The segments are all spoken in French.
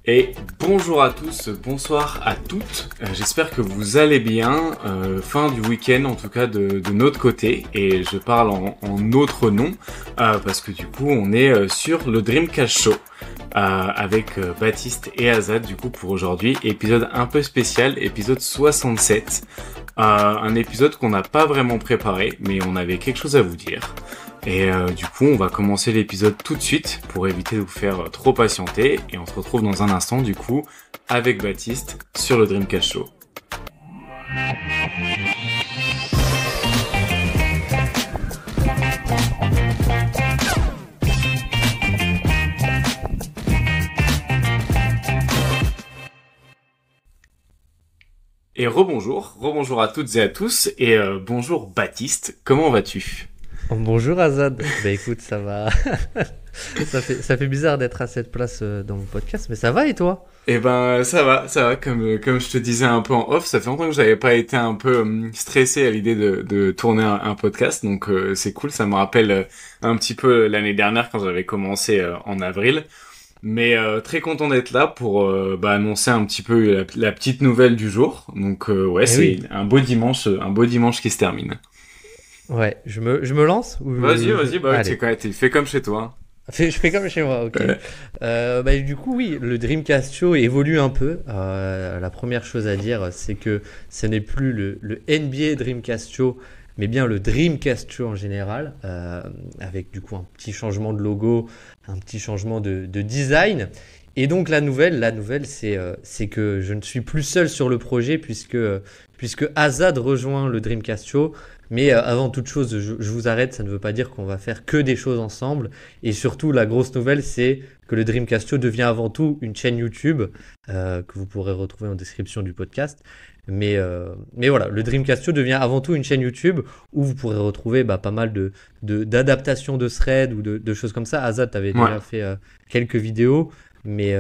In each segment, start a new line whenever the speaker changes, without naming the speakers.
Et bonjour à tous, bonsoir à toutes, j'espère que vous allez bien, fin du week-end en tout cas de notre côté, et je parle en notre nom, parce que du coup on est sur le Dreamcast Show, avec Baptiste et Azad du coup pour aujourd'hui, épisode un peu spécial, épisode 67, un épisode qu'on n'a pas vraiment préparé, mais on avait quelque chose à vous dire. Et du coup, on va commencer l'épisode tout de suite pour éviter de vous faire trop patienter. Et on se retrouve dans un instant, du coup, avec Baptiste sur le Dreamcast Show. Et rebonjour à toutes et à tous. Et bonjour Baptiste, comment vas-tu ?
Bonjour Azad, bah écoute ça va, ça fait bizarre d'être à cette place dans mon podcast, mais ça va et toi ?
Eh ben ça va, comme je te disais un peu en off, ça fait longtemps que j'avais pas été un peu stressé à l'idée de tourner un podcast, donc c'est cool, ça me rappelle un petit peu l'année dernière quand j'avais commencé en avril, mais très content d'être là pour annoncer un petit peu la petite nouvelle du jour, donc ouais, c'est
oui.
un beau dimanche qui se termine.
Ouais, je me lance ou...
Vas-y, bah
Allez.
tu fais comme chez toi.
Je fais comme chez moi, ok.
Ouais.
Du coup, oui, le Dreamcast Show évolue un peu. La première chose à dire, c'est que ce n'est plus le NBA Dreamcast Show, mais bien le Dreamcast Show en général, avec du coup un petit changement de logo, un petit changement de design. Et donc la nouvelle, c'est que je ne suis plus seul sur le projet puisque Azad rejoint le Dreamcast Show. Mais avant toute chose, je vous arrête, ça ne veut pas dire qu'on va faire que des choses ensemble. Et surtout, la grosse nouvelle, c'est que le Dreamcast Show devient avant tout une chaîne YouTube que vous pourrez retrouver en description du podcast. Mais voilà, le Dreamcast Show devient avant tout une chaîne YouTube où vous pourrez retrouver pas mal d'adaptations de threads ou de choses comme ça. Azad, tu avais déjà fait quelques vidéos. Mais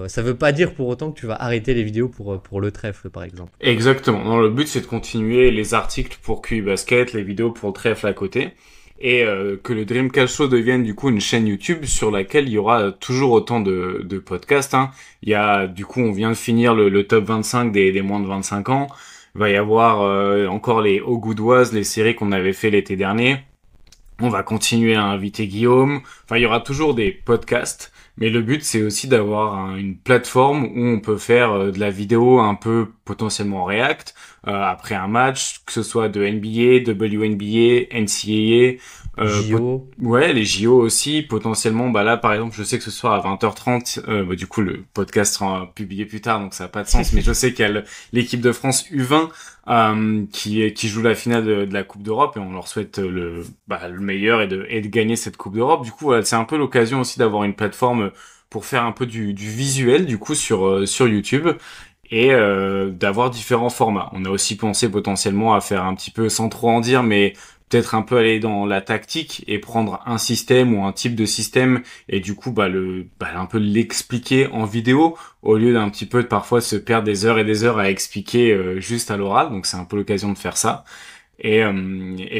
ça veut pas dire pour autant que tu vas arrêter les vidéos pour le trèfle, par exemple.
Exactement. Non, le but, c'est de continuer les articles pour QI Basket, les vidéos pour le trèfle à côté. Et que le Dreamcast Show devienne du coup une chaîne YouTube sur laquelle il y aura toujours autant de podcasts. Hein. Il y a, du coup, on vient de finir le top 25 des moins de 25 ans. Il va y avoir encore les Oh Good Was, les séries qu'on avait fait l'été dernier. On va continuer à inviter Guillaume. Enfin, il y aura toujours des podcasts. Mais le but, c'est aussi d'avoir une plateforme où on peut faire de la vidéo un peu potentiellement en React après un match, que ce soit de NBA, WNBA, NCAA.
JO.
Ouais, les JO aussi. Potentiellement, là, par exemple, je sais que ce soir à 20h30, du coup, le podcast sera publié plus tard, donc ça n'a pas de sens. Mais je sais qu'il y a l'équipe de France U20 qui joue la finale de la Coupe d'Europe et on leur souhaite le meilleur et de gagner cette Coupe d'Europe. Du coup, voilà, c'est un peu l'occasion aussi d'avoir une plateforme pour faire un peu du visuel du coup sur YouTube et d'avoir différents formats. On a aussi pensé potentiellement à faire un petit peu, sans trop en dire, mais peut-être un peu aller dans la tactique et prendre un système ou un type de système et du coup un peu l'expliquer en vidéo au lieu d'un petit peu de parfois se perdre des heures et des heures à expliquer juste à l'oral. Donc c'est un peu l'occasion de faire ça. Et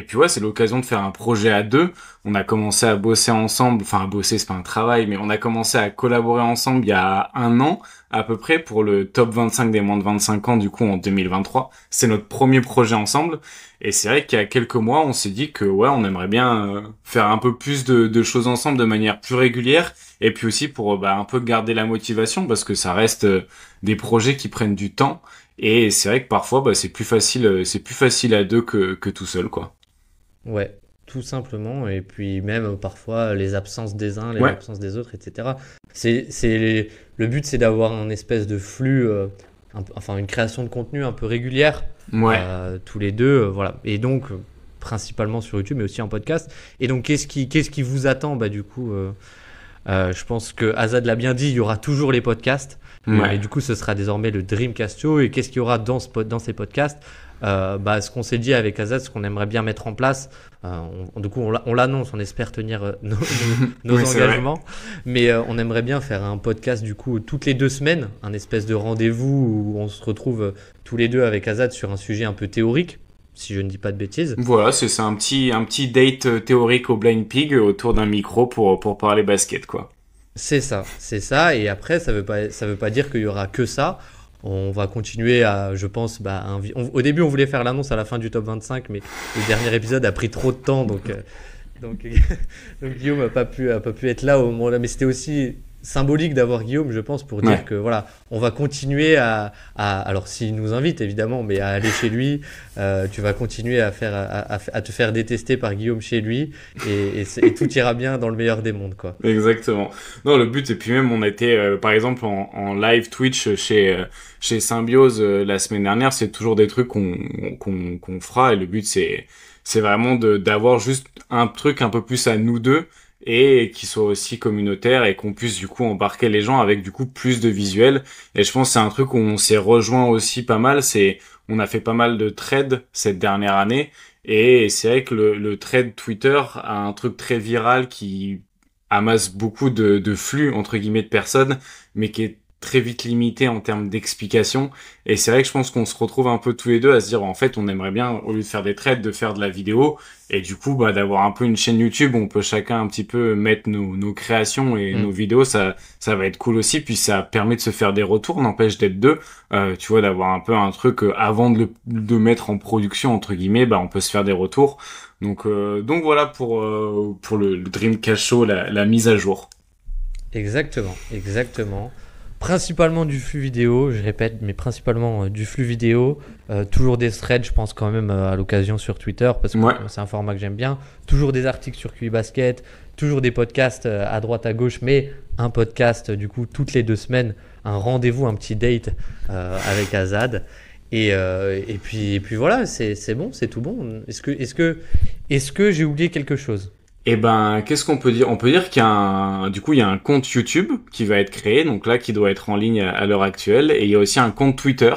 puis ouais, c'est l'occasion de faire un projet à deux. On a commencé à bosser ensemble, enfin à bosser c'est pas un travail, mais on a commencé à collaborer ensemble il y a 1 an à peu près pour le top 25 des moins de 25 ans du coup en 2023. C'est notre premier projet ensemble et c'est vrai qu'il y a quelques mois on s'est dit que ouais on aimerait bien faire un peu plus de choses ensemble de manière plus régulière et puis aussi pour un peu garder la motivation parce que ça reste des projets qui prennent du temps. Et c'est vrai que parfois, c'est plus facile à deux que tout seul, quoi.
Ouais, tout simplement. Et puis même parfois les absences des uns, les
Ouais.
absences des autres, etc. Le but, c'est d'avoir un espèce de flux, une création de contenu un peu régulière,
Ouais.
tous les deux. Voilà. Et donc, principalement sur YouTube, mais aussi en podcast. Et donc, qu'est-ce qui vous attend du coup, je pense que Azad l'a bien dit, il y aura toujours les podcasts.
Ouais.
Mais du coup, ce sera désormais le Dreamcast Show. Et qu'est-ce qu'il y aura dans ces podcasts ? Ce qu'on s'est dit avec Azad, ce qu'on aimerait bien mettre en place. Du coup, on l'annonce, on espère tenir nos
Oui, c'est
engagements. Mais on aimerait bien faire un podcast du coup toutes les 2 semaines, un espèce de rendez-vous où on se retrouve tous les deux avec Azad sur un sujet un peu théorique, si je ne dis pas de bêtises.
Voilà, c'est ça, un petit date théorique au Blind Pig autour d'un micro pour parler basket, quoi.
C'est ça, c'est ça. Et après, ça veut pas dire qu'il y aura que ça. On va continuer à, je pense, au début, on voulait faire l'annonce à la fin du top 25, mais le dernier épisode a pris trop de temps, donc, donc Guillaume a pas pu être là au moment là. Mais c'était aussi symbolique d'avoir Guillaume, je pense, pour dire
Ouais.
que voilà, on va continuer alors s'il nous invite évidemment, mais à aller chez lui. Tu vas continuer à te faire détester par Guillaume chez lui, et tout ira bien dans le meilleur des mondes, quoi.
Exactement. Non, le but, et puis même, on était, par exemple, en live Twitch chez Symbiose la semaine dernière, c'est toujours des trucs qu'on fera, et le but, c'est vraiment d'avoir juste un truc un peu plus à nous deux, et qui soit aussi communautaire, et qu'on puisse, du coup, embarquer les gens avec, du coup, plus de visuels. Et je pense que c'est un truc où on s'est rejoint aussi pas mal, on a fait pas mal de trades cette dernière année, et c'est vrai que le thread Twitter a un truc très viral qui amasse beaucoup de flux, entre guillemets, de personnes, mais qui est très vite limité en termes d'explication. Et c'est vrai que je pense qu'on se retrouve un peu tous les deux à se dire, en fait, on aimerait bien, au lieu de faire des trades, de faire de la vidéo, et du coup, d'avoir un peu une chaîne YouTube où on peut chacun un petit peu mettre nos créations et nos vidéos, ça va être cool aussi, puis ça permet de se faire des retours, n'empêche d'être deux, tu vois, d'avoir un peu un truc, avant de mettre en production, entre guillemets, on peut se faire des retours. Donc voilà pour le Dreamcast Show, la mise à jour.
Exactement, exactement. Principalement du flux vidéo, je répète, mais principalement du flux vidéo. Toujours des threads, je pense quand même à l'occasion sur Twitter, parce que
Ouais,
c'est un format que j'aime bien. Toujours des articles sur QI Basket, toujours des podcasts à droite à gauche, mais un podcast du coup toutes les 2 semaines, un rendez-vous, un petit date avec Azad. Et puis voilà, c'est bon, c'est tout bon. Est-ce que j'ai oublié quelque chose?
et qu'est-ce qu'on peut dire? On peut dire il y a un compte YouTube qui va être créé, donc là, qui doit être en ligne à l'heure actuelle, et il y a aussi un compte Twitter,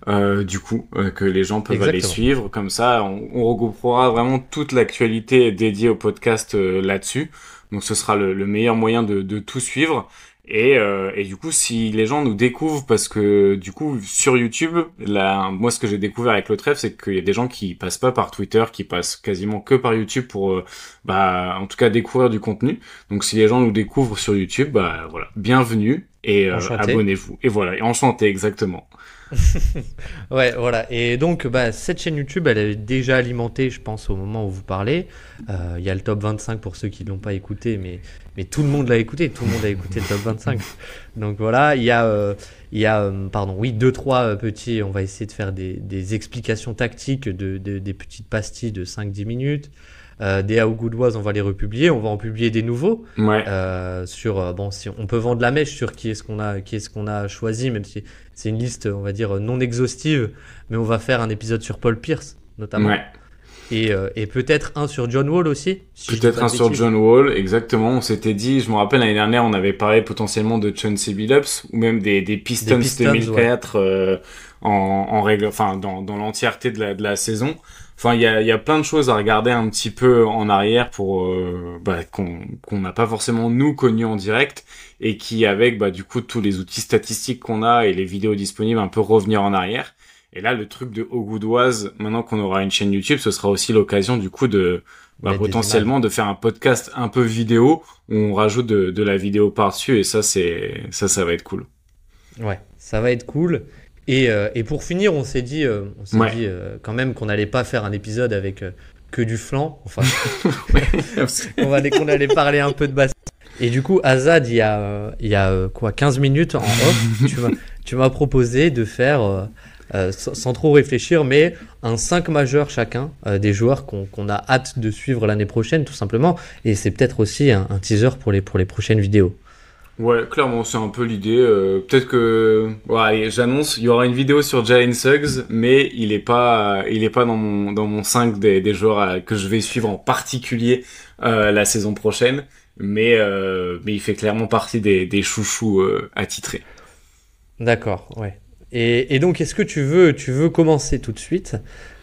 que les gens peuvent aller
Exactement.
suivre. Comme ça, on regroupera vraiment toute l'actualité dédiée au podcast là-dessus. Donc ce sera le meilleur moyen de tout suivre. Et du coup, si les gens nous découvrent, parce que du coup, sur YouTube, moi, ce que j'ai découvert avec le trèfle, c'est qu'il y a des gens qui passent pas par Twitter, qui passent quasiment que par YouTube pour, en tout cas, découvrir du contenu. Donc, si les gens nous découvrent sur YouTube, voilà, bienvenue et
Enchanté.
abonnez-vous. Et voilà, et enchanté, exactement.
Ouais, voilà. Et donc, cette chaîne YouTube, elle est déjà alimentée, je pense, au moment où vous parlez. Il y a le top 25 pour ceux qui ne l'ont pas écouté, mais tout le monde l'a écouté. Tout le monde a écouté le top 25. Donc voilà, pardon, oui, deux, trois petits. On va essayer de faire des explications tactiques des petites pastilles de 5-10 minutes. Des How Good Was, on va les republier. On va en publier des nouveaux.
Ouais.
Bon, si on peut vendre la mèche sur qui est-ce qu'on a choisi, même si c'est une liste, on va dire, non exhaustive, mais on va faire un épisode sur Paul Pierce, notamment.
Ouais.
Et peut-être un sur John Wall aussi, si je dis
Peut-être
pas
un
de
sur
bêtises.
John Wall, exactement. On s'était dit, je me rappelle l'année dernière, on avait parlé potentiellement de Chauncey Billups ou même des
Des
Pistons
Pistons, ouais.
2004 en règle, enfin dans l'entièreté de la saison. Enfin, il y a plein de choses à regarder un petit peu en arrière pour qu'on n'a pas forcément nous connus en direct et qui avec du coup tous les outils statistiques qu'on a et les vidéos disponibles un peu revenir en arrière. Et là, le truc de Ogoudoise, maintenant qu'on aura une chaîne YouTube, ce sera aussi l'occasion du coup de
Mettre des images.
potentiellement de faire un podcast un peu vidéo où on rajoute de la vidéo par-dessus et ça va être cool.
Ouais, ça va être cool. Et pour finir, on s'est dit
Ouais.
quand même qu'on n'allait pas faire un épisode avec que du flan. Enfin,
Ouais.
qu'on allait parler un peu de basket. Et du coup, Azad, il y a quoi, 15 minutes en off, tu m'as proposé de faire, sans trop réfléchir, mais un 5 majeur chacun, des joueurs qu'on a hâte de suivre l'année prochaine, tout simplement. Et c'est peut-être aussi un teaser pour les prochaines vidéos.
Ouais, clairement, c'est un peu l'idée. Peut-être que, ouais, allez, j'annonce, il y aura une vidéo sur Jalen Suggs, mais il est pas dans mon 5 des joueurs que je vais suivre en particulier la saison prochaine. Mais il fait clairement partie des chouchous attitrés.
D'accord, ouais. Et donc, est-ce que tu veux commencer tout de suite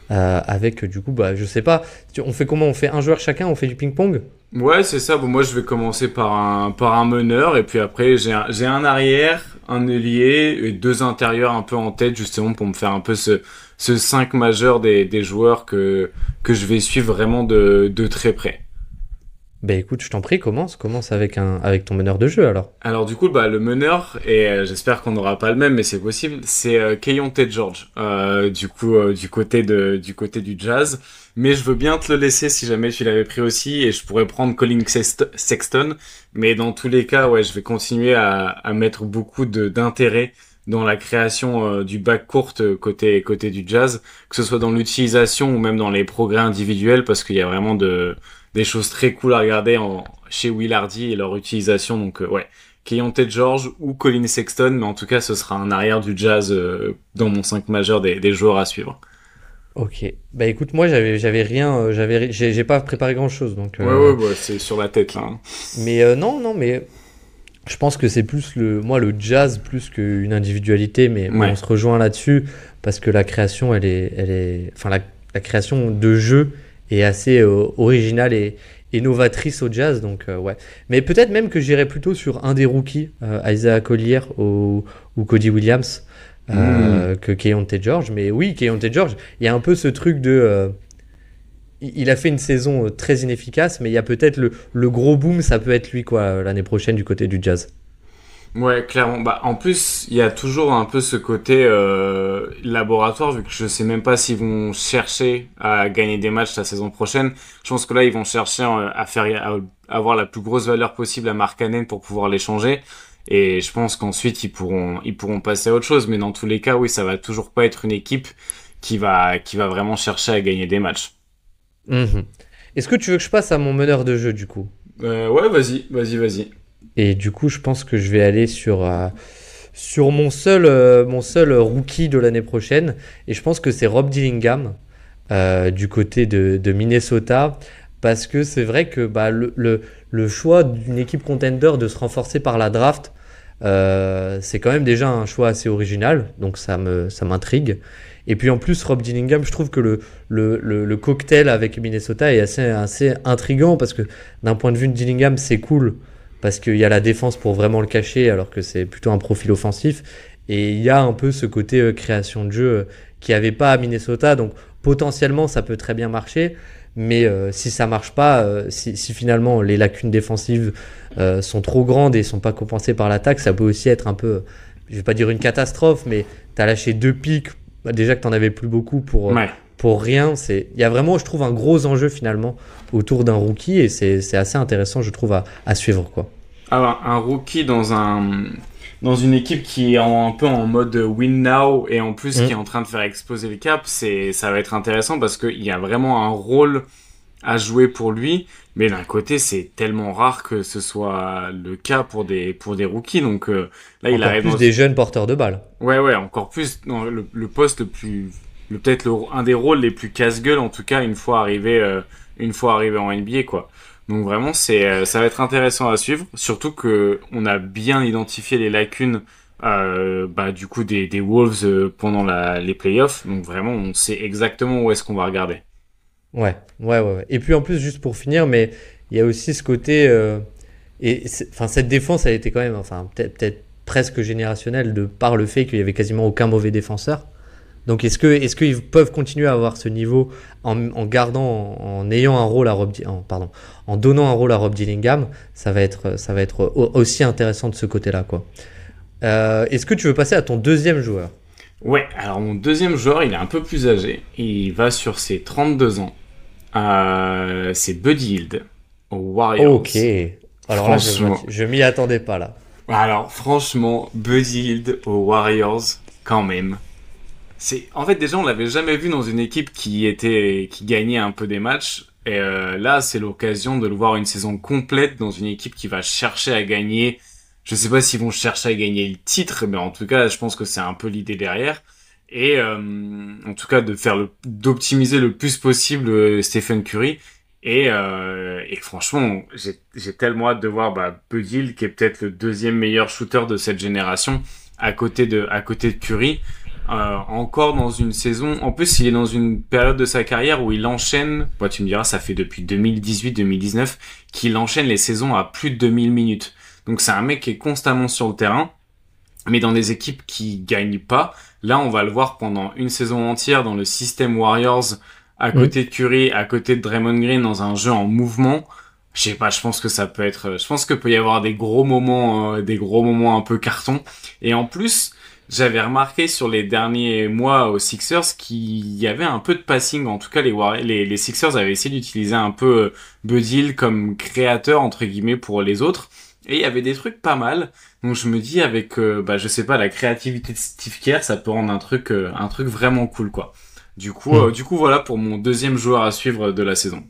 avec, du coup, je sais pas, on fait comment? On fait un joueur chacun, on fait du ping-pong?
Ouais, c'est ça. Bon, moi, je vais commencer par un meneur, et puis après, j'ai un arrière, un ailier, et deux intérieurs un peu en tête, justement, pour me faire un peu ce 5 majeur des joueurs que je vais suivre vraiment de très près.
Ben écoute, je t'en prie, commence avec ton meneur de jeu alors.
Alors du coup, le meneur, et j'espère qu'on n'aura pas le même, mais c'est possible, c'est Keyonte George, du côté du Jazz. Mais je veux bien te le laisser si jamais tu l'avais pris aussi, et je pourrais prendre Colin Sexton. Mais dans tous les cas, ouais, je vais continuer à mettre beaucoup d'intérêt dans la création du backcourt côté du Jazz, que ce soit dans l'utilisation ou même dans les progrès individuels, parce qu'il y a vraiment des choses très cool à regarder chez Will Hardy et leur utilisation. Donc ouais, Keyonte George ou Colin Sexton, mais en tout cas ce sera un arrière du Jazz dans mon 5 majeur des joueurs à suivre.
Ok. Bah écoute, moi j'avais rien, j'ai pas préparé grand-chose donc.
Ouais, c'est sur la tête là. Hein.
Mais non, mais je pense que c'est plus le Jazz plus qu'une individualité, mais
Ouais.
on se rejoint là-dessus parce que la création, enfin la création de jeu est assez originale et novatrice au Jazz, donc ouais. Mais peut-être même que j'irais plutôt sur un des rookies, Isaiah Collier ou Cody Williams, que Keyonte George. Mais oui, Keyonte George, il y a un peu ce truc de il a fait une saison très inefficace, mais il y a peut-être le gros boom, ça peut être lui quoi l'année prochaine du côté du Jazz.
Ouais, clairement. En plus, il y a toujours un peu ce côté laboratoire, vu que je sais même pas s'ils vont chercher à gagner des matchs la saison prochaine. Je pense que là, ils vont chercher à avoir la plus grosse valeur possible à Markkanen pour pouvoir l'échanger. Et je pense qu'ensuite, ils pourront passer à autre chose. Mais dans tous les cas, oui, ça va toujours pas être une équipe qui va vraiment chercher à gagner des matchs.
Mhm. Est-ce que tu veux que je passe à mon meneur de jeu du coup?
Ouais, vas-y.
Et du coup, je pense que je vais aller sur mon seul rookie de l'année prochaine. Et je pense que c'est Rob Dillingham du côté de Minnesota. Parce que c'est vrai que bah, le choix d'une équipe contender de se renforcer par la draft, c'est quand même déjà un choix assez original. Donc ça m'intrigue. Et puis en plus, Rob Dillingham, je trouve que le cocktail avec Minnesota est assez intriguant. Parce que d'un point de vue de Dillingham, c'est cool parce qu'il y a la défense pour vraiment le cacher alors que c'est plutôt un profil offensif et il y a un peu ce côté création de jeu qui avait pas à Minnesota donc potentiellement ça peut très bien marcher mais si ça marche pas si finalement les lacunes défensives sont trop grandes et sont pas compensées par l'attaque ça peut aussi être un peu je vais pas dire une catastrophe mais tu as lâché deux pics déjà que tu en avais plus beaucoup
Ouais.
pour rien. Il y a vraiment, je trouve, un gros enjeu finalement autour d'un rookie et c'est assez intéressant, je trouve, à suivre. Quoi.
Alors, un rookie dans une équipe qui est un peu en mode win now et en plus qui est en train de faire exploser le cap, ça va être intéressant parce qu'il y a vraiment un rôle à jouer pour lui. Mais d'un côté, c'est tellement rare que ce soit le cas pour des rookies. Donc là, il
Encore
arrive
plus des jeunes porteurs de balles.
Ouais, encore plus dans le poste peut-être un des rôles les plus casse-gueule en tout cas une fois arrivé en NBA quoi. Donc vraiment ça va être intéressant à suivre, surtout que on a bien identifié les lacunes du coup des Wolves pendant les playoffs. Donc vraiment on sait exactement où est-ce qu'on va regarder.
Ouais. Et puis en plus, juste pour finir, mais il y a aussi ce côté. Enfin, cette défense, elle était quand même, enfin, peut-être presque générationnelle de par le fait qu'il y avait quasiment aucun mauvais défenseur. Donc est-ce qu'ils peuvent continuer à avoir ce niveau en gardant, en ayant un rôle à pardon, en donnant un rôle à Rob Dillingham, ça va être aussi intéressant de ce côté-là, quoi. Est-ce que tu veux passer à ton deuxième joueur?
Ouais, alors mon deuxième joueur, il est un peu plus âgé. Il va sur ses 32 ans. C'est Buddy Hield aux Warriors.
Ok. Alors là, je m'y attendais pas là.
Alors franchement, Buddy Hield aux Warriors, quand même. En fait déjà on l'avait jamais vu dans une équipe qui gagnait un peu des matchs. Et là c'est l'occasion de le voir une saison complète dans une équipe qui va chercher à gagner. Je sais pas s'ils vont chercher à gagner le titre, mais en tout cas je pense que c'est un peu l'idée derrière. Et en tout cas d'optimiser le plus possible Stephen Curry. Et franchement, j'ai tellement hâte de voir Buddy Hield, qui est peut-être le deuxième meilleur shooter de cette génération, à côté de Curry. Encore dans une saison. En plus, il est dans une période de sa carrière où il enchaîne. Bah, tu me diras, ça fait depuis 2018-2019 qu'il enchaîne les saisons à plus de 2000 minutes. Donc c'est un mec qui est constamment sur le terrain, mais dans des équipes qui gagnent pas. Là, on va le voir pendant une saison entière dans le système Warriors, à côté de Curry, à côté de Draymond Green, dans un jeu en mouvement. je sais pas, je pense que ça peut être, je pense que peut y avoir des gros moments un peu carton. Et en plus, j'avais remarqué sur les derniers mois aux Sixers qu'il y avait un peu de passing. En tout cas, les Sixers avaient essayé d'utiliser un peu Buddy Hield comme créateur entre guillemets pour les autres. Et il y avait des trucs pas mal. Donc je me dis avec, je sais pas, la créativité de Steve Kerr, ça peut rendre un truc vraiment cool quoi. Du coup voilà pour mon deuxième joueur à suivre de la saison.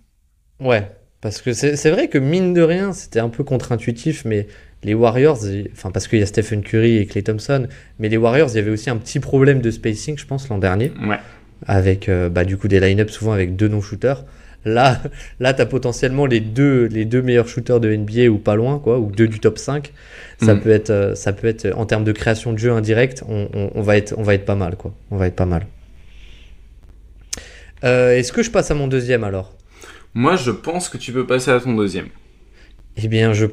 Ouais, parce que c'est vrai que mine de rien, c'était un peu contre-intuitif, mais les Warriors, enfin parce qu'il y a Stephen Curry et Klay Thompson, mais les Warriors, il y avait aussi un petit problème de spacing, je pense, l'an dernier,
Ouais.
avec du coup des line-ups souvent avec deux non-shooters. Là, là tu as potentiellement les deux meilleurs shooters de NBA ou pas loin, quoi, ou deux du top 5. Ça peut être en termes de création de jeu indirect, on va être pas mal, quoi. On va être pas mal. Est-ce que je passe à mon deuxième alors?
Moi, je pense que tu peux passer à ton deuxième.
Eh bien, je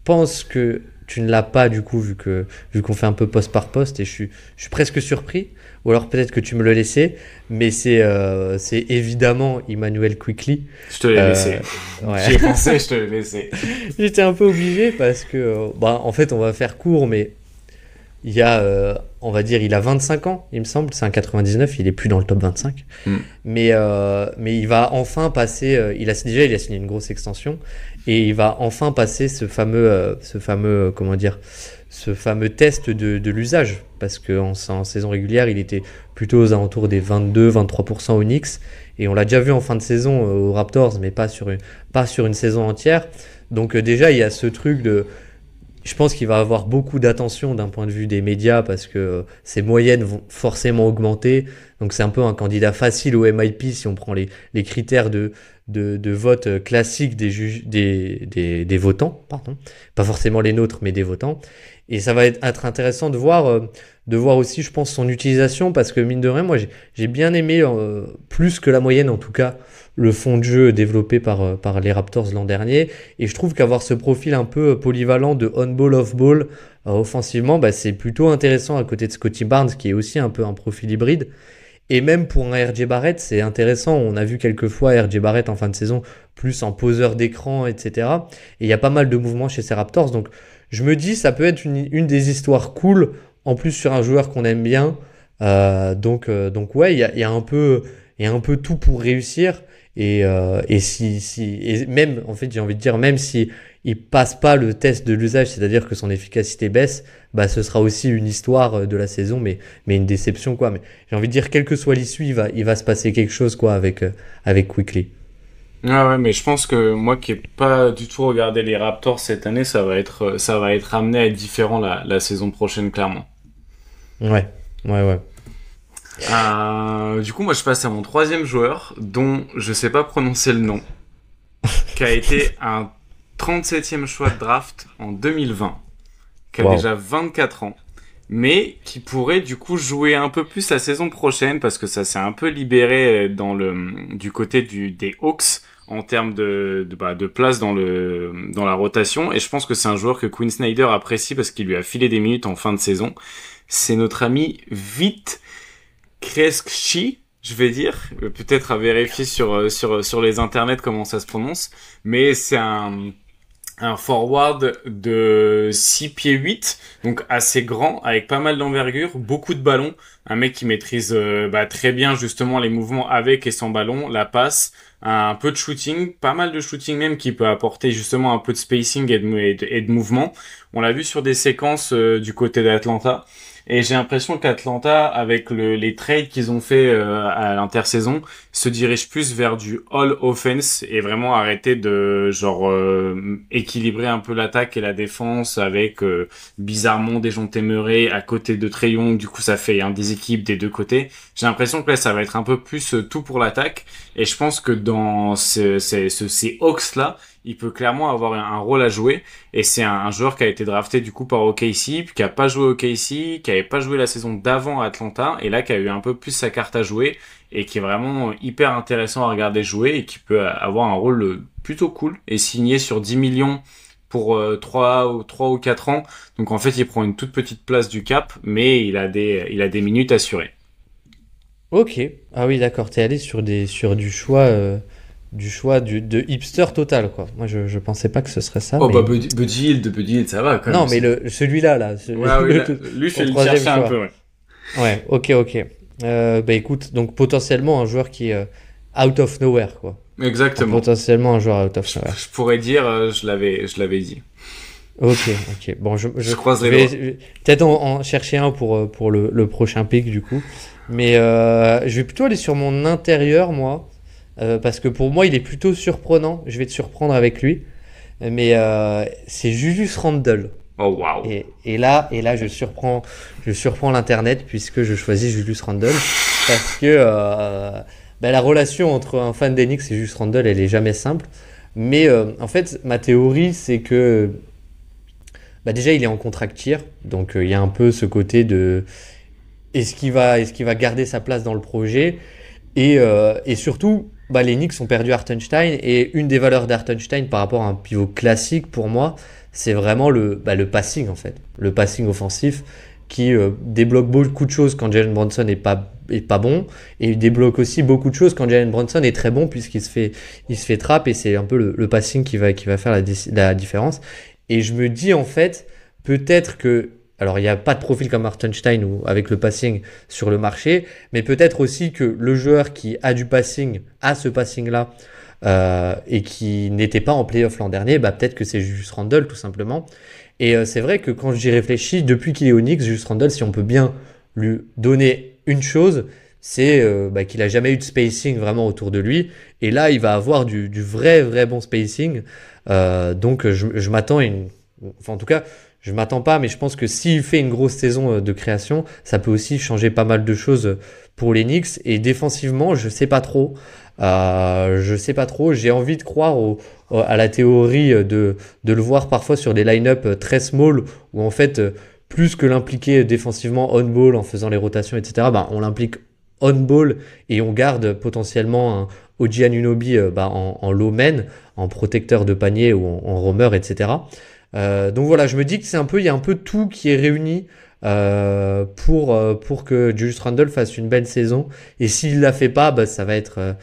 pense que tu ne l'as pas du coup, vu qu'on fait un peu poste par poste, et je suis presque surpris. Ou alors peut-être que tu me le laissais, mais c'est évidemment Emmanuel Quickley.
Je te l'ai laissé.
Ouais.
J'y ai pensé, je te l'ai laissé.
J'étais un peu obligé parce que, en fait, on va faire court, mais il y a, on va dire, il a 25 ans, il me semble. C'est un 99, il est plus dans le top 25.
Mm.
Mais il va enfin passer. Il a signé une grosse extension et il va enfin passer comment dire, ce fameux test de l'usage. Parce qu'en en saison régulière, il était plutôt aux alentours des 22-23% au Knicks. Et on l'a déjà vu en fin de saison aux Raptors, mais pas sur une saison entière. Donc déjà, il y a ce truc de. Je pense qu'il va avoir beaucoup d'attention d'un point de vue des médias parce que ses moyennes vont forcément augmenter. Donc c'est un peu un candidat facile au MIP si on prend les critères de vote classique des votants. Pardon. Pas forcément les nôtres, mais des votants. Et ça va être intéressant de voir aussi, je pense, son utilisation parce que mine de rien, moi j'ai bien aimé, plus que la moyenne en tout cas, le fond de jeu développé par les Raptors l'an dernier. Et je trouve qu'avoir ce profil un peu polyvalent de on-ball, off-ball, offensivement, c'est plutôt intéressant à côté de Scottie Barnes, qui est aussi un peu un profil hybride. Et même pour un RJ Barrett, c'est intéressant. On a vu quelques fois RJ Barrett en fin de saison, plus en poseur d'écran, etc. Et il y a pas mal de mouvements chez ces Raptors. Donc je me dis, ça peut être une des histoires cool, en plus sur un joueur qu'on aime bien. Donc ouais, il y a un peu tout pour réussir. Et même, en fait, j'ai envie de dire, même si il passe pas le test de l'usage, c'est-à-dire que son efficacité baisse, ce sera aussi une histoire de la saison, mais une déception, quoi. Mais j'ai envie de dire, quelle que soit l'issue, il va se passer quelque chose, quoi, avec Quickley.
Ah ouais, mais je pense que moi qui ai pas du tout regardé les Raptors cette année, ça va être amené à être différent la saison prochaine, clairement.
Ouais, ouais, ouais.
Du coup, moi, je passe à mon troisième joueur, dont je sais pas prononcer le nom, qui a été un 37e choix de draft en 2020, qui a déjà 24 ans, mais qui pourrait du coup jouer un peu plus la saison prochaine, parce que ça s'est un peu libéré du côté des Hawks en termes de place dans la rotation, et je pense que c'est un joueur que Quinn Snyder apprécie parce qu'il lui a filé des minutes en fin de saison. C'est notre ami Vit Krejci, je vais dire, peut-être à vérifier sur les internets comment ça se prononce, mais c'est un forward de 6 pieds 8, donc assez grand, avec pas mal d'envergure, beaucoup de ballons, un mec qui maîtrise très bien justement les mouvements avec et sans ballon, la passe, un peu de shooting, pas mal de shooting même, qui peut apporter justement un peu de spacing et de mouvement. On l'a vu sur des séquences du côté d'Atlanta. Et j'ai l'impression qu'Atlanta, avec les trades qu'ils ont fait à l'intersaison, se dirige plus vers du all offense et vraiment arrêter de équilibrer un peu l'attaque et la défense avec bizarrement Dejounte Murray à côté de Trae Young. Du coup, ça fait un déséquilibre des deux côtés. J'ai l'impression que là, ça va être un peu plus tout pour l'attaque. Et je pense que dans ces Hawks là, il peut clairement avoir un rôle à jouer, et c'est un joueur qui a été drafté du coup par OKC, puis qui a pas joué au OKC, qui avait pas joué la saison d'avant à Atlanta, et là qui a eu un peu plus sa carte à jouer, et qui est vraiment hyper intéressant à regarder jouer, et qui peut avoir un rôle plutôt cool, et signé sur 10 millions pour 3 ou 4 ans, donc en fait il prend une toute petite place du cap, mais il a des minutes assurées.
Ok. Ah oui, d'accord. T'es allé sur du choix du choix de hipster total, quoi. Moi, je pensais pas que ce serait ça.
Oh,
mais...
bah, Buddy Hield, ça va, quand même.
Non, mais celui-là, là.
Ouais, oui, là, lui, je vais le chercher un peu, ouais.
Ouais, ok. Bah écoute, donc potentiellement un joueur qui est out of nowhere, quoi.
Exactement.
Potentiellement un joueur out of nowhere.
Je pourrais dire, je l'avais dit.
Ok. Bon,
je croise
je
les doigts.
vais peut-être en chercher un pour le prochain pick, du coup. Mais je vais plutôt aller sur mon intérieur, moi. Parce que pour moi, il est plutôt surprenant. Je vais te surprendre avec lui. Mais c'est Julius Randle.
Oh, waouh.
Et là, je surprends l'internet puisque je choisis Julius Randle parce que la relation entre un fan d'Enix et Julius Randle, elle est jamais simple. Mais en fait, ma théorie, c'est que déjà, il est en contract tier, donc il y a un peu ce côté de est-ce qu'il va garder sa place dans le projet et surtout, les Knicks ont perdu Hartenstein et une des valeurs d'Hartenstein par rapport à un pivot classique pour moi, c'est vraiment le passing en fait, le passing offensif qui débloque beaucoup de choses quand Jalen Brunson est pas bon et il débloque aussi beaucoup de choses quand Jalen Brunson est très bon puisqu'il se fait trap et c'est un peu le passing qui va faire la différence. Et je me dis en fait peut-être que alors, il n'y a pas de profil comme Hartenstein ou avec le passing sur le marché, mais peut-être aussi que le joueur qui a du passing, a ce passing-là, et qui n'était pas en playoff l'an dernier, peut-être que c'est Julius Randle tout simplement. Et c'est vrai que quand j'y réfléchis, depuis qu'il est au Knicks, Julius Randle, si on peut bien lui donner une chose, c'est qu'il n'a jamais eu de spacing vraiment autour de lui. Et là, il va avoir du vrai bon spacing. Donc, je m'attends à une... Enfin, en tout cas... Je m'attends pas, mais je pense que s'il fait une grosse saison de création, ça peut aussi changer pas mal de choses pour les Knicks. Et défensivement, je sais pas trop. J'ai envie de croire à la théorie de le voir parfois sur des line-up très small, où en fait, plus que l'impliquer défensivement on-ball en faisant les rotations, etc., on l'implique on-ball et on garde potentiellement un OG Anunoby en low man, en protecteur de panier ou en roamer, etc. Donc voilà, je me dis que il y a un peu tout qui est réuni pour que Julius Randle fasse une belle saison. Et s'il la fait pas, ça va être,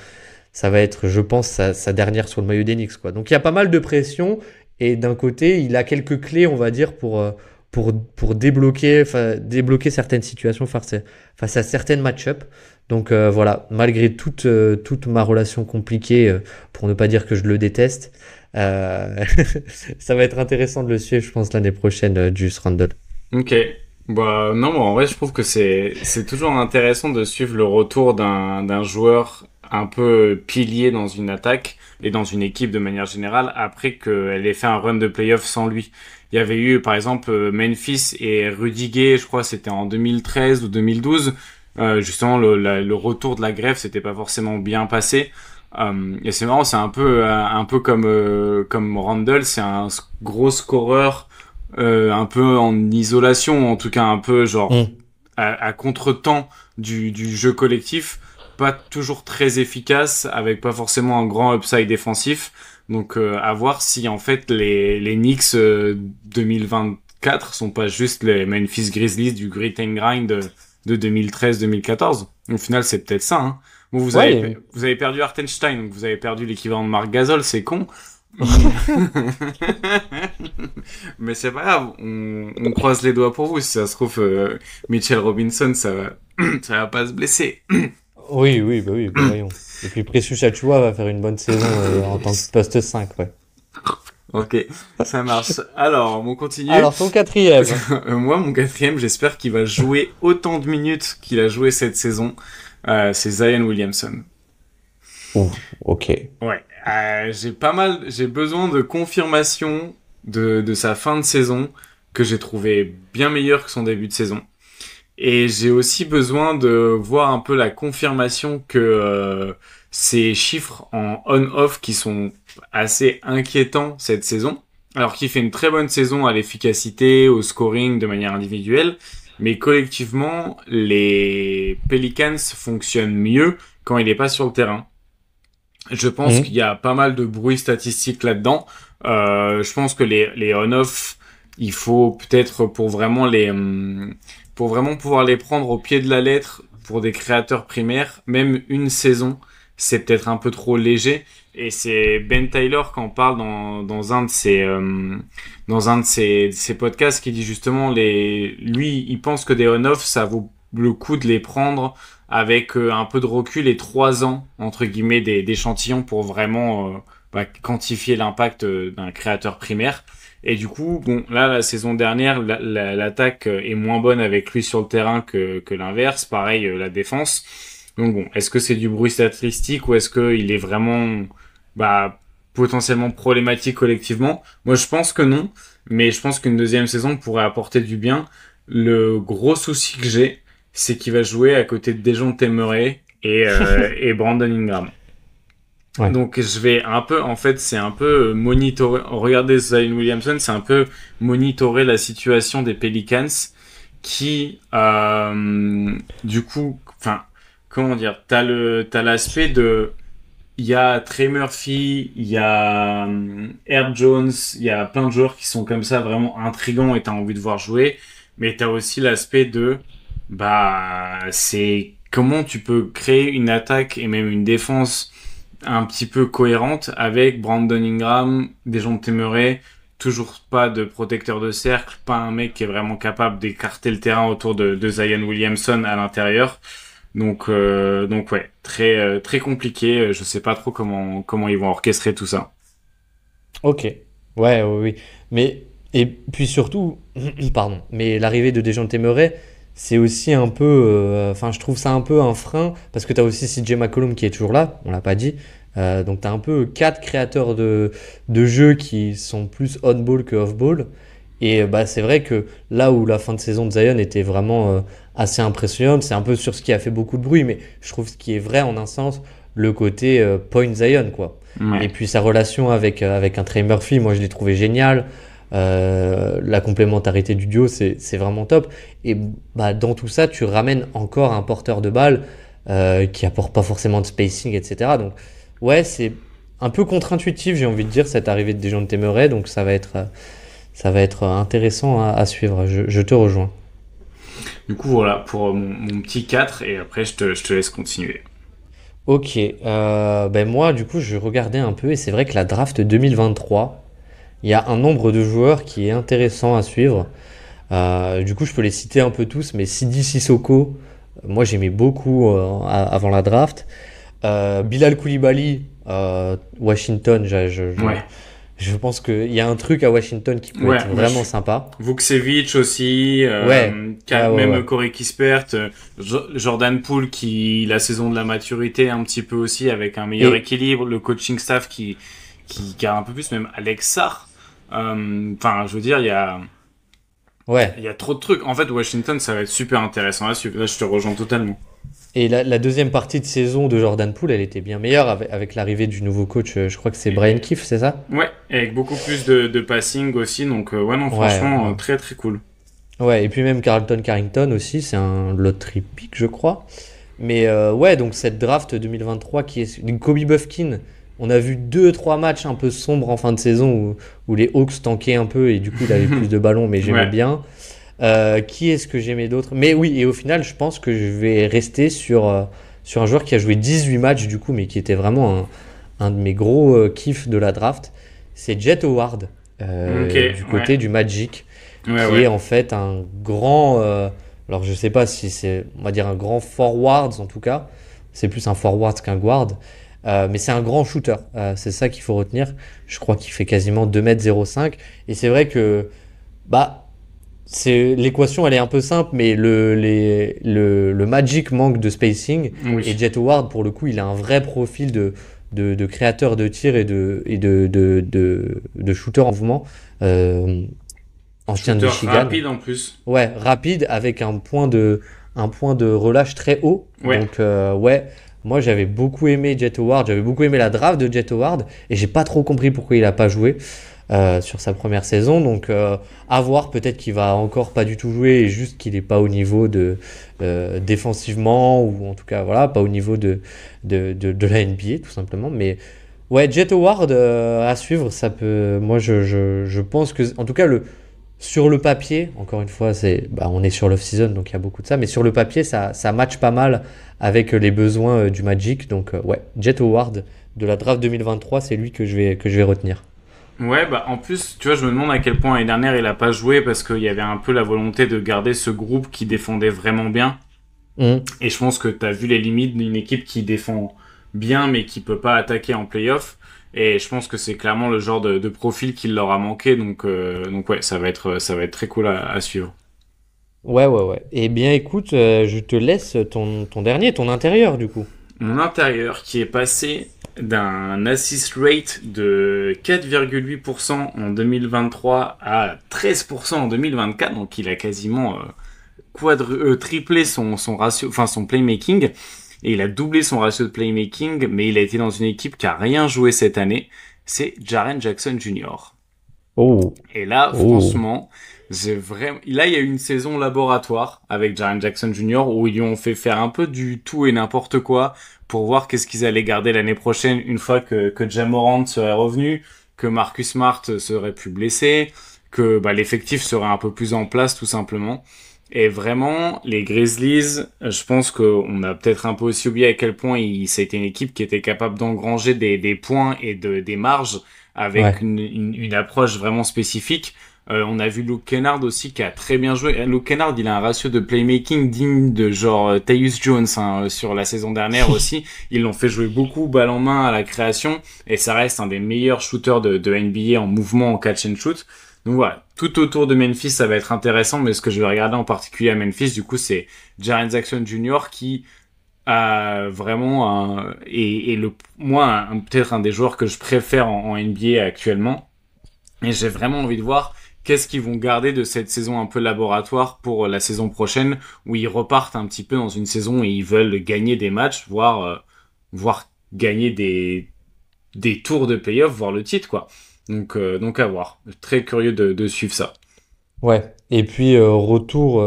je pense, sa dernière sur le maillot des Knicks, quoi. Donc il y a pas mal de pression. Et d'un côté, il a quelques clés, on va dire, pour débloquer certaines situations face à certaines match-up. Donc voilà, malgré toute ma relation compliquée, pour ne pas dire que je le déteste, ça va être intéressant de le suivre, je pense, l'année prochaine, Julius Randle.
Ok. Non, en vrai, je trouve que c'est toujours intéressant de suivre le retour d'un joueur un peu pilier dans une attaque et dans une équipe de manière générale après qu'elle ait fait un run de playoff sans lui. Il y avait eu, par exemple, Memphis et Rudy Gay, je crois, c'était en 2013 ou 2012. Justement, le retour de la grève, c'était pas forcément bien passé. Et c'est marrant, c'est un peu comme Randle, c'est un gros scoreur, un peu en isolation, en tout cas un peu genre à contre-temps du jeu collectif, pas toujours très efficace, avec pas forcément un grand upside défensif. Donc à voir si en fait les Knicks 2024 sont pas juste les Memphis Grizzlies du grit and grind de 2013-2014. Au final, c'est peut-être ça, hein. Bon, vous avez perdu Hartenstein, donc vous avez perdu l'équivalent de Marc Gasol, c'est con. Mais c'est pas grave, on croise les doigts pour vous. Si ça se trouve, Mitchell Robinson, ça va pas se blesser.
Oui, voyons. Et puis Precious Achiuwa va faire une bonne saison en tant que poste 5, ouais.
Ok, ça marche. Alors, on continue.
Alors, ton quatrième.
Moi, mon quatrième, j'espère qu'il va jouer autant de minutes qu'il a joué cette saison. C'est Zion Williamson.
Ok.
Ouais. J'ai besoin de confirmation de sa fin de saison que j'ai trouvé bien meilleure que son début de saison. Et j'ai aussi besoin de voir un peu la confirmation que ces chiffres en on-off qui sont assez inquiétants cette saison, alors qu'il fait une très bonne saison à l'efficacité, au scoring de manière individuelle, mais collectivement, les Pelicans fonctionnent mieux quand il n'est pas sur le terrain. Je pense qu'il y a pas mal de bruit statistique là-dedans. Je pense que les on-off, il faut peut-être pour vraiment pouvoir les prendre au pied de la lettre pour des créateurs primaires, même une saison, c'est peut-être un peu trop léger. Et c'est Ben Taylor qui en parle dans un de ses podcasts qui dit justement lui, il pense que des on-off, ça vaut le coup de les prendre avec un peu de recul et 3 ans, entre guillemets, d'échantillons pour vraiment quantifier l'impact d'un créateur primaire. Et du coup, bon, là, la saison dernière, l'attaque est moins bonne avec lui sur le terrain que l'inverse. Pareil, la défense. Donc bon, est-ce que c'est du bruit statistique ou est-ce qu'il est vraiment potentiellement problématique collectivement? Moi, je pense que non, mais je pense qu'une deuxième saison pourrait apporter du bien. Le gros souci que j'ai, c'est qu'il va jouer à côté de Dejounte Murray et Brandon Ingram.
Ouais.
Donc je vais un peu, en fait, c'est un peu monitorer. Regardez Zion Williamson, c'est un peu monitorer la situation des Pelicans qui, du coup, enfin, comment dire, t'as l'aspect de, il y a Trey Murphy, il y a Herb Jones, il y a plein de joueurs qui sont comme ça vraiment intrigants et t'as envie de voir jouer, mais t'as aussi l'aspect de, c'est comment tu peux créer une attaque et même une défense un petit peu cohérente avec Brandon Ingram, Dejounte Murray, toujours pas de protecteur de cercle, pas un mec qui est vraiment capable d'écarter le terrain autour de Zion Williamson à l'intérieur. Donc ouais, très compliqué. Je sais pas trop comment ils vont orchestrer tout ça.
Ok. Ouais, oui, oui. Mais, et puis surtout, pardon, mais l'arrivée de Dejounte Murray, c'est aussi un peu, enfin, je trouve ça un peu un frein, parce que tu as aussi CJ McCollum qui est toujours là, on l'a pas dit. Donc tu as un peu 4 créateurs de jeux qui sont plus on-ball que off-ball. Et c'est vrai que là où la fin de saison de Zion était vraiment assez impressionnante, c'est un peu sur ce qui a fait beaucoup de bruit, mais je trouve ce qui est vrai en un sens, le côté point Zion, quoi. Et
Ouais.
puis sa relation avec un Trey Murphy, moi je l'ai trouvé génial. La complémentarité du duo, c'est vraiment top. Et dans tout ça, tu ramènes encore un porteur de balle qui apporte pas forcément de spacing, etc. Donc, ouais, c'est un peu contre-intuitif, j'ai envie de dire, cette arrivée de Dejounte Murray. Donc, ça va être intéressant à suivre. Je te rejoins.
Du coup, voilà, pour mon petit 4 et après, je te laisse continuer.
Ok, moi, du coup, je regardais un peu et c'est vrai que la draft 2023, il y a un nombre de joueurs qui est intéressant à suivre. Du coup, je peux les citer un peu tous, mais Sidi Sissoko, moi j'aimais beaucoup avant la draft. Bilal Koulibaly, Washington,
Ouais.
je pense qu'il y a un truc à Washington qui peut
Ouais,
être
moi,
vraiment sympa.
Vucevic aussi,
Ouais, ouais, ouais,
même
ouais.
Corey Kispert, Jordan Poole qui, la saison de la maturité un petit peu aussi avec un meilleur
Et
équilibre, le coaching staff qui a un peu plus, même Alex Sarr. Enfin, je veux dire,
ouais.
il y a trop de trucs. En fait, Washington, ça va être super intéressant à suivre. Là, je te rejoins totalement.
Et la deuxième partie de saison de Jordan Poole, elle était bien meilleure avec l'arrivée du nouveau coach. Je crois que c'est Brian Keefe, c'est ça?
Ouais, avec beaucoup plus de passing aussi. Donc, ouais, non,
Ouais,
franchement,
ouais.
très très cool.
Ouais, et puis même Carlton Carrington aussi, c'est un lottery pick, je crois. Mais ouais, donc cette draft 2023 qui est Kobe Buffkin, on a vu 2-3 matchs un peu sombres en fin de saison où les Hawks tankaient un peu et du coup il avait plus de ballons, mais j'aimais
Ouais,
bien. Qui est-ce que j'aimais d'autre? Mais oui, et au final, je pense que je vais rester sur un joueur qui a joué 18 matchs du coup, mais qui était vraiment un de mes gros kiffs de la draft. C'est Jet Howard
ok,
du
ouais,
côté du Magic,
ouais,
qui est
ouais.
en fait un grand. Alors je sais pas si c'est, on va dire un grand forward en tout cas. C'est plus un forward qu'un guard. Mais c'est un grand shooter. C'est ça qu'il faut retenir. Je crois qu'il fait quasiment 2 m 05. Et c'est vrai que bah, l'équation elle est un peu simple, mais le Magic manque de spacing. Et
Oui.
Jet Howard, pour le coup, il a un vrai profil de créateur de tir et de shooter en mouvement. Euh, Ancien de
Shooter
Michigan.
rapide en plus.
Ouais, rapide avec un point de relâche très haut.
Ouais.
Donc, ouais, moi j'avais beaucoup aimé Jet Howard, j'avais beaucoup aimé la draft de Jet Howard et j'ai pas trop compris pourquoi il a pas joué sur sa première saison. Donc, à voir, peut-être qu'il va encore pas du tout jouer et juste qu'il est pas au niveau défensivement ou en tout cas, voilà, pas au niveau de la NBA tout simplement. Mais ouais, Jet Howard à suivre, ça peut. Moi, je pense que, en tout cas, sur le papier, encore une fois, on est sur l'off-season, donc il y a beaucoup de ça, mais sur le papier, ça match pas mal avec les besoins du Magic. Donc, ouais, Jet Howard de la draft 2023, c'est lui que je vais retenir.
Ouais, bah en plus, tu vois, je me demande à quel point l'année dernière il a pas joué parce qu'il y avait un peu la volonté de garder ce groupe qui défendait vraiment bien.
Mhm.
Et je pense que t'as vu les limites d'une équipe qui défend bien mais qui peut pas attaquer en playoff. Et je pense que c'est clairement le genre de profil qui leur a manqué. Donc ouais, ça va être très cool à suivre.
Ouais, ouais, ouais. Eh bien, écoute, je te laisse ton dernier, ton intérieur, du coup.
Mon intérieur qui est passé d'un assist rate de 4,8% en 2023 à 13% en 2024. Donc il a quasiment triplé son ratio, enfin son playmaking. Et il a doublé son ratio de playmaking, mais il a été dans une équipe qui a rien joué cette année. C'est Jaren Jackson Jr.
Oh,
Et là,
oh.
franchement, là, il y a eu une saison laboratoire avec Jaren Jackson Jr. où ils lui ont fait faire un peu du tout et n'importe quoi pour voir qu'est-ce qu'ils allaient garder l'année prochaine une fois que Ja Morant serait revenu, que Marcus Smart serait plus blessé, que l'effectif serait un peu plus en place tout simplement. Et vraiment, les Grizzlies, je pense qu'on a peut-être un peu aussi oublié à quel point c'était une équipe qui était capable d'engranger des points et des marges avec
Ouais.
une approche vraiment spécifique. On a vu Luke Kennard aussi qui a très bien joué. Luke Kennard, il a un ratio de playmaking digne de genre Tyus Jones sur la saison dernière aussi. Ils l'ont fait jouer beaucoup balle en main à la création et ça reste un des meilleurs shooters de NBA en mouvement, en catch and shoot. Donc voilà, tout autour de Memphis, ça va être intéressant, mais ce que je vais regarder en particulier à Memphis, du coup, c'est Jaren Jackson Jr. qui a vraiment moi, peut-être un des joueurs que je préfère en NBA actuellement. Et j'ai vraiment envie de voir qu'est-ce qu'ils vont garder de cette saison un peu laboratoire pour la saison prochaine, où ils repartent un petit peu dans une saison où ils veulent gagner des matchs, voire gagner des tours de playoff, voire le titre, quoi. Donc à voir. Très curieux de suivre ça.
Ouais. Et puis, retour.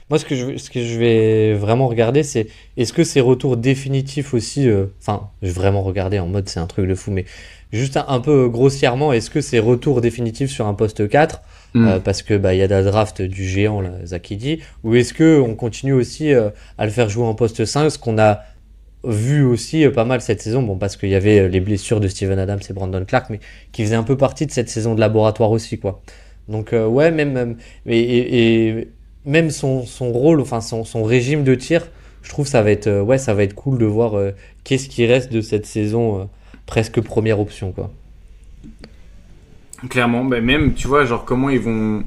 Moi, ce que je vais vraiment regarder, c'est est-ce que ces retours définitifs aussi. Enfin, je vais vraiment regarder en mode c'est un truc de fou, mais juste un peu grossièrement, est-ce que ces retours définitifs sur un poste 4,
Hmm.
parce que il y a la draft du géant, là, Zakidi, ou est-ce que on continue aussi à le faire jouer en poste 5, ce qu'on a vu aussi pas mal cette saison, bon, parce qu'il y avait les blessures de Steven Adams et Brandon Clark, mais qui faisaient un peu partie de cette saison de laboratoire aussi, quoi. Donc, ouais, et même son rôle, enfin son régime de tir, je trouve ouais, ça va être cool de voir qu'est-ce qui reste de cette saison presque première option, quoi.
Clairement, même, tu vois, genre comment ils vont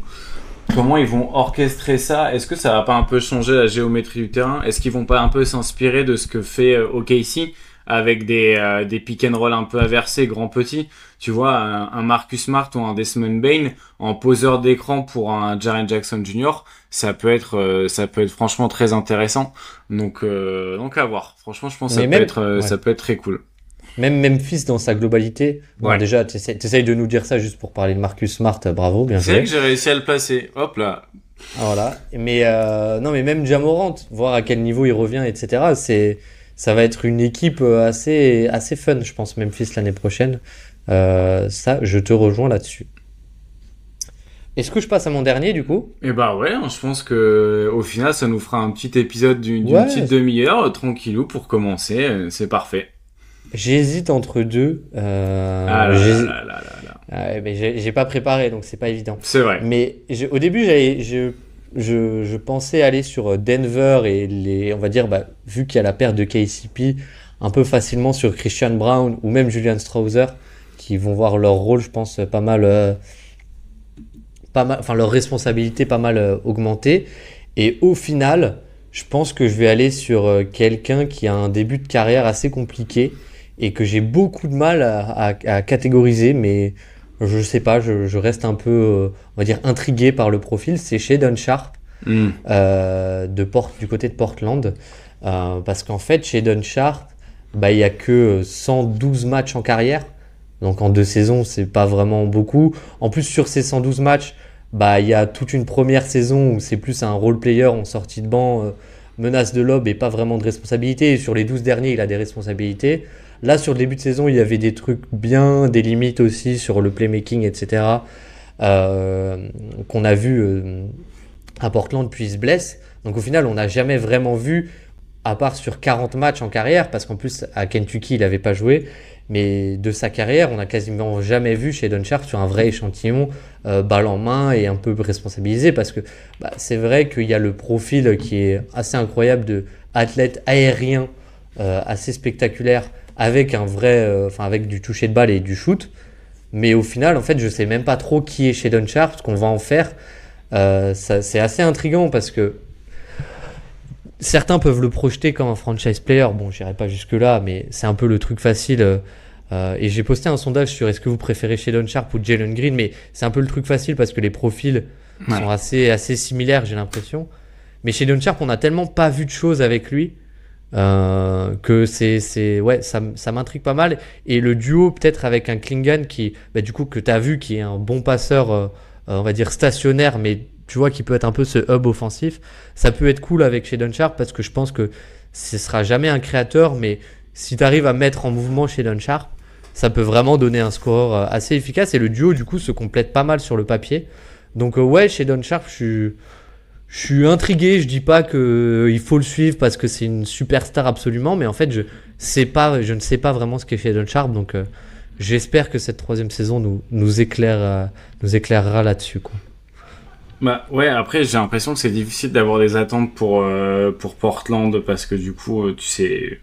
orchestrer ça. Est-ce que ça va pas un peu changer la géométrie du terrain? Est-ce qu'ils vont pas un peu s'inspirer de ce que fait OKC avec des pick and roll un peu inversés, grand petit? Tu vois, un Marcus Smart ou un Desmond Bane en poseur d'écran pour un Jaren Jackson Jr., ça peut être franchement très intéressant. Donc à voir. Franchement, je pense que
Mais
ça peut
même,
être,
ouais.
ça peut être très cool.
Même Memphis dans sa globalité. Bon,
Ouais.
déjà, t'essayes de nous dire ça juste pour parler de Marcus Smart, bravo, bien
C'est vrai
joué.
que j'ai réussi à le placer. Hop là.
Voilà. Mais non, mais même Ja Morant, voir à quel niveau il revient, etc. Ça va être une équipe assez fun, je pense, Memphis l'année prochaine. Ça, je te rejoins là-dessus. Est-ce que je passe à mon dernier du coup?
Et bah ouais, hein, je pense que au final, ça nous fera un petit épisode d'une petite
Ouais,
demi-heure, tranquillou pour commencer. C'est parfait.
j'hésite entre deux.
Ah là là là là là là.
Ouais, mais j'ai pas préparé, donc c'est pas évident.
C'est vrai.
Mais au début, je pensais aller sur Denver et on va dire, vu qu'il y a la perte de KCP, un peu facilement sur Christian Brown ou même Julian Strawther, qui vont voir leur rôle, je pense, enfin leur responsabilité pas mal augmentée. Et au final, je pense que je vais aller sur quelqu'un qui a un début de carrière assez compliqué et que j'ai beaucoup de mal à catégoriser, mais je sais pas, je reste un peu, on va dire, intrigué par le profil. C'est Shadon Sharp
Hmm.
du côté de Portland. Parce qu'en fait, Shadon Sharp, il y a que 112 matchs en carrière. Donc en 2 saisons, c'est pas vraiment beaucoup. En plus, sur ces 112 matchs, il y a toute une première saison où c'est plus un role player en sortie de banc, menace de lob et pas vraiment de responsabilité. Et sur les 12 derniers, il a des responsabilités. Là, sur le début de saison, il y avait des trucs bien, des limites aussi sur le playmaking, etc. qu'on a vu à Portland puis il se blesse. Donc au final, on n'a jamais vraiment vu, à part sur 40 matchs en carrière, parce qu'en plus à Kentucky, il n'avait pas joué. Mais de sa carrière, on n'a quasiment jamais vu Shaedon Sharpe sur un vrai échantillon, balle en main et un peu responsabilisé, parce que c'est vrai qu'il y a le profil qui est assez incroyable de athlète aérien, assez spectaculaire, avec un vrai, avec du toucher de balle et du shoot. Mais au final, en fait, je sais même pas trop qui est Shaedon Sharpe, ce qu'on va en faire. C'est assez intriguant parce que certains peuvent le projeter comme un franchise player. Bon, j'irai pas jusque-là, mais c'est un peu le truc facile. Et j'ai posté un sondage sur est-ce que vous préférez Shaedon Sharpe ou Jalen Green, mais c'est un peu le truc facile parce que les profils sont assez similaires, j'ai l'impression. Mais Shaedon Sharpe, on n'a tellement pas vu de choses avec lui que ça m'intrigue pas mal. Et le duo, peut-être avec un Klingon qui, du coup, que tu as vu, qui est un bon passeur, on va dire stationnaire, mais tu vois, qui peut être un peu ce hub offensif. Ça peut être cool avec Shaedon Sharpe parce que je pense que ce sera jamais un créateur, mais si tu arrives à mettre en mouvement Shaedon Sharpe, ça peut vraiment donner un score assez efficace et le duo, du coup, se complète pas mal sur le papier. Donc, Shaedon Sharpe, je suis intrigué. Je dis pas qu'il faut le suivre parce que c'est une superstar absolument, mais en fait, je ne sais pas vraiment ce qu'est Shaedon Sharpe. Donc, j'espère que cette 3e saison nous éclairera là-dessus, quoi.
Après j'ai l'impression que c'est difficile d'avoir des attentes pour Portland parce que du coup tu sais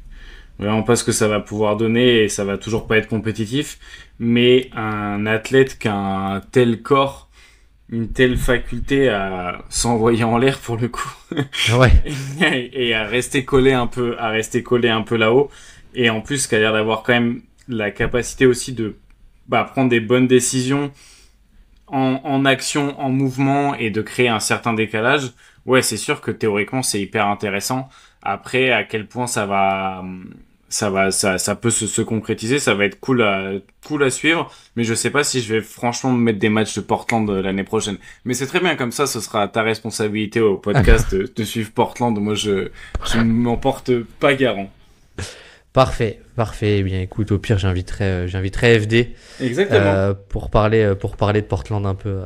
vraiment pas ce que ça va pouvoir donner et ça va toujours pas être compétitif, mais un athlète qui a un tel corps, une telle faculté à s'envoyer en l'air pour le coup
Ouais.
et à rester collé un peu là-haut, et en plus qui a l'air d'avoir quand même la capacité aussi de prendre des bonnes décisions en action, en mouvement et de créer un certain décalage. Ouais, c'est sûr que théoriquement c'est hyper intéressant. Après, à quel point ça peut se concrétiser, ça va être cool à suivre. Mais je sais pas si je vais franchement me mettre des matchs de Portland l'année prochaine. Mais c'est très bien comme ça, ce sera ta responsabilité au podcast de suivre Portland. Moi, je m'en porte pas garant.
Parfait. Eh bien, écoute, au pire, j'inviterai FD.
Exactement.
Pour parler de Portland un peu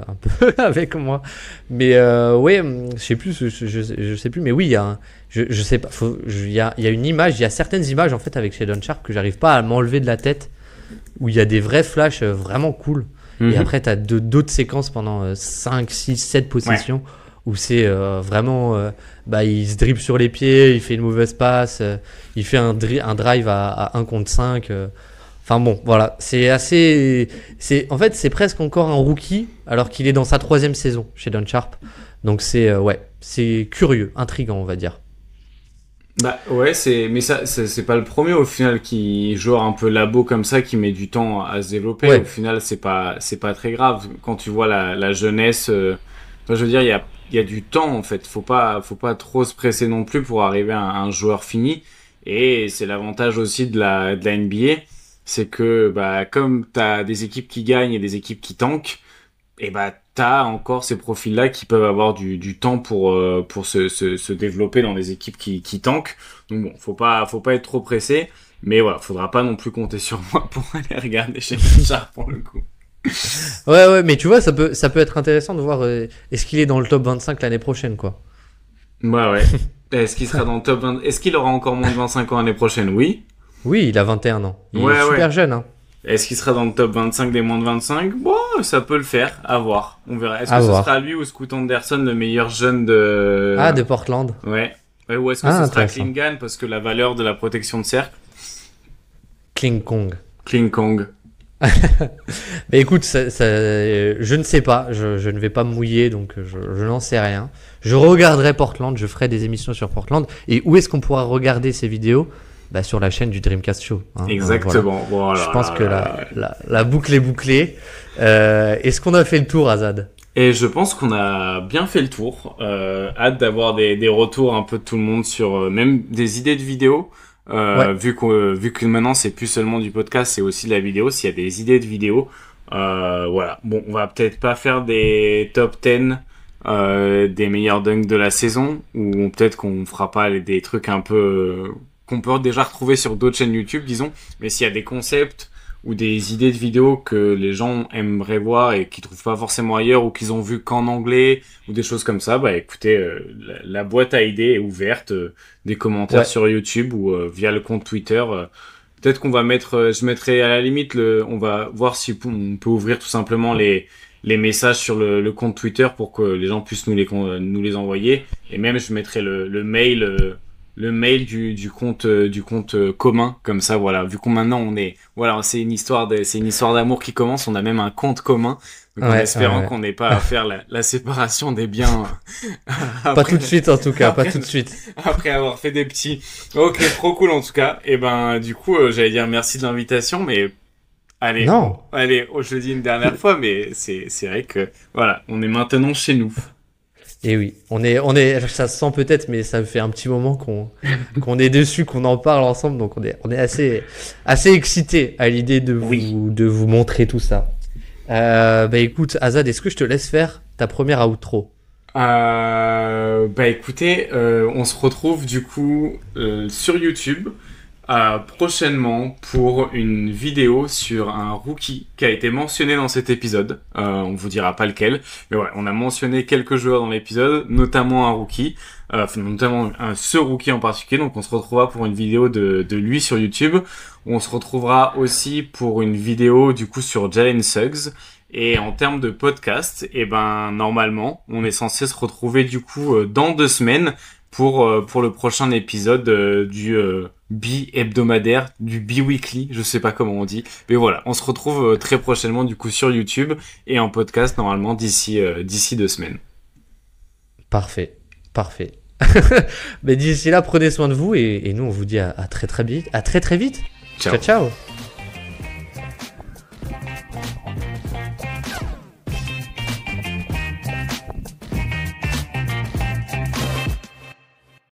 avec moi. Mais je sais plus, je sais plus. Mais oui, je sais pas. Il y a une image, il y a certaines images en fait avec Shaedon Sharpe que j'arrive pas à m'enlever de la tête, où il y a des vrais flashs vraiment cool. Et après, t'as d'autres séquences pendant 5, 6, 7 possessions. Ouais. Où c'est vraiment, il se dribble sur les pieds, il fait une mauvaise passe, il fait un drive à 1 contre 5. Enfin bon, voilà, en fait, c'est presque encore un rookie, alors qu'il est dans sa 3e saison chez Shaedon Sharpe. Donc c'est curieux, intriguant, on va dire.
Mais c'est pas le premier au final qui joue un peu labo comme ça, qui met du temps à se développer. Ouais. Au final, c'est pas très grave quand tu vois la jeunesse. Je veux dire, il y a du temps en fait. Faut pas trop se presser non plus pour arriver à un joueur fini. Et c'est l'avantage aussi de la NBA, c'est que comme t'as des équipes qui gagnent et des équipes qui tankent, et t'as encore ces profils-là qui peuvent avoir du temps pour se développer dans des équipes qui tankent. Donc bon, faut pas être trop pressé, mais voilà, faudra pas non plus compter sur moi pour aller regarder chez Sharpe pour le coup.
Ouais, mais tu vois, ça peut être intéressant de voir est-ce qu'il est dans le top 25 l'année prochaine, quoi.
Ouais. Est-ce qu'il sera dans le top 20? Est-ce qu'il aura encore moins de 25 ans l'année prochaine? Oui.
Oui, il a 21 ans. Il est super jeune, hein.
Est-ce qu'il sera dans le top 25 des moins de 25? Bon, ça peut le faire, à voir. On verra. Est-ce que ce sera lui ou Scoot Anderson, le meilleur jeune
de Portland?
Ouais. Ou est-ce que ce sera Klingon, parce que la valeur de la protection de cercle?
King Kong. Mais écoute, je ne sais pas, je ne vais pas me mouiller, donc je n'en sais rien. Je regarderai Portland, je ferai des émissions sur Portland. Et où est-ce qu'on pourra regarder ces vidéos? Sur la chaîne du Dreamcast Show. Hein.
Exactement.
Voilà. Je pense que la boucle est bouclée. Est-ce qu'on a fait le tour, Azad?
Et je pense qu'on a bien fait le tour. Hâte d'avoir des retours un peu de tout le monde sur même des idées de vidéos. Vu que maintenant c'est plus seulement du podcast, c'est aussi de la vidéo. S'il y a des idées de vidéos, voilà. Bon, on va peut-être pas faire des top 10 des meilleurs dunks de la saison, ou peut-être qu'on fera pas des trucs un peu qu'on peut déjà retrouver sur d'autres chaînes YouTube, disons. Mais s'il y a des concepts ou des idées de vidéos que les gens aimeraient voir et qu'ils trouvent pas forcément ailleurs ou qu'ils ont vu qu'en anglais ou des choses comme ça, bah écoutez, la boîte à idées est ouverte, des commentaires sur YouTube ou via le compte Twitter. Peut-être qu'on va mettre, je mettrai à la limite on va voir si on peut ouvrir tout simplement les messages sur le compte Twitter pour que les gens puissent nous les envoyer, et même je mettrai le mail du compte commun, comme ça voilà, vu qu'on maintenant on est voilà, c'est une histoire d'amour qui commence, on a même un compte commun, donc en espérant qu'on n'ait pas à faire la séparation des biens
pas tout de suite en tout cas, pas tout de suite
après avoir fait des petits. Ok, trop cool en tout cas. Et ben du coup j'allais dire merci de l'invitation, mais allez, je le dis une dernière fois, mais c'est vrai que voilà, on est maintenant chez nous.
Et oui, on est, ça se sent peut-être, mais ça fait un petit moment qu'on est dessus, qu'on en parle ensemble, donc on est assez excité à l'idée de vous montrer tout ça. Bah écoute, Azad, est-ce que je te laisse faire ta première outro?
Bah écoutez, on se retrouve du coup sur YouTube prochainement pour une vidéo sur un rookie qui a été mentionné dans cet épisode. On vous dira pas lequel, mais ouais, on a mentionné quelques joueurs dans l'épisode, notamment un rookie, notamment ce rookie en particulier. Donc on se retrouvera pour une vidéo de lui sur YouTube. On se retrouvera aussi pour une vidéo du coup sur Jalen Suggs. Et en termes de podcast, et ben normalement, on est censé se retrouver du coup dans 2 semaines pour le prochain épisode du bi-hebdomadaire, du bi-weekly, je sais pas comment on dit. Mais voilà, on se retrouve très prochainement du coup sur YouTube et en podcast normalement d'ici 2 semaines.
Parfait. Mais d'ici là, prenez soin de vous et nous on vous dit à très très vite. Ciao.